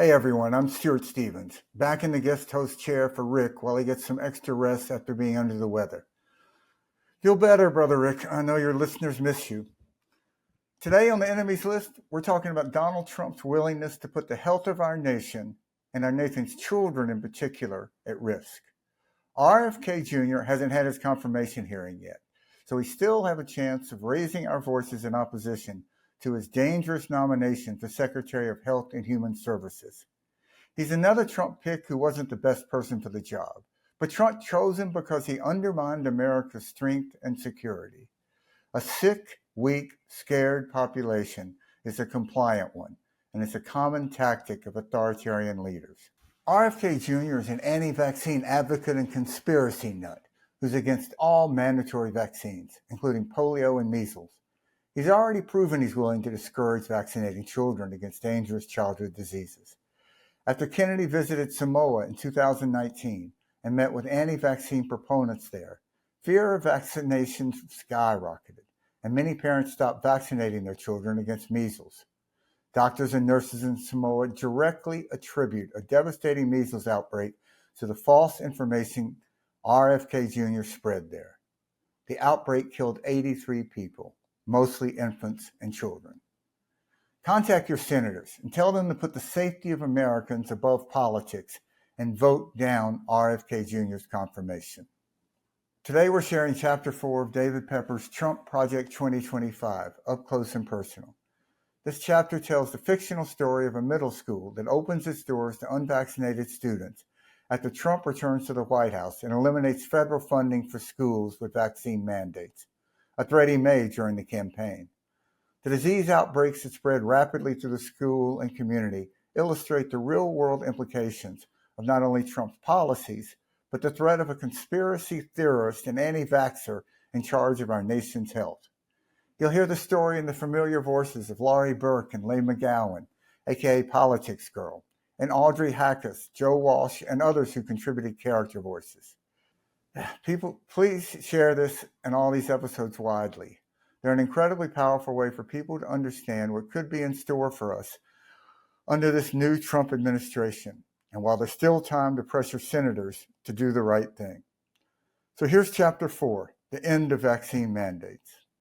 Hey everyone, I'm Stuart Stevens, back in the guest host chair for Rick while he gets some extra rest after being under the weather. Feel better, Brother Rick. I know your listeners miss you. Today on the enemies list, we're talking about Donald Trump's willingness to put the health of our nation, and our nation's children in particular, at risk. RFK Jr. hasn't had his confirmation hearing yet, so we still have a chance of raising our voices in opposition to his dangerous nomination for Secretary of Health and Human Services. He's another Trump pick who wasn't the best person for the job, but Trump chose him because he undermined America's strength and security. A sick, weak, scared population is a compliant one, and it's a common tactic of authoritarian leaders. RFK Jr. is an anti-vaccine advocate and conspiracy nut who's against all mandatory vaccines, including polio and measles. He's already proven he's willing to discourage vaccinating children against dangerous childhood diseases. After Kennedy visited Samoa in 2019 and met with anti-vaccine proponents there, fear of vaccinations skyrocketed, and many parents stopped vaccinating their children against measles. Doctors and nurses in Samoa directly attribute a devastating measles outbreak to the false information RFK Jr. spread there. The outbreak killed 83 people, mostly infants and children. Contact your senators and tell them to put the safety of Americans above politics and vote down RFK Jr.'s confirmation. Today we're sharing Chapter 4 of David Pepper's Trump Project 2025, Up Close and Personal. This chapter tells the fictional story of a middle school that opens its doors to unvaccinated students after Trump returns to the White House and eliminates federal funding for schools with vaccine mandates, a threat he made during the campaign. The disease outbreaks that spread rapidly through the school and community illustrate the real-world implications of not only Trump's policies, but the threat of a conspiracy theorist and anti-vaxxer in charge of our nation's health. You'll hear the story in the familiar voices of Laurie Burke and Leigh McGowan, aka Politics Girl, and Audrey Hackus, Joe Walsh, and others who contributed character voices. People, please share this and all these episodes widely. They're an incredibly powerful way for people to understand what could be in store for us under this new Trump administration, and while there's still time to pressure senators to do the right thing. So here's Chapter 4, the end of vaccine mandates.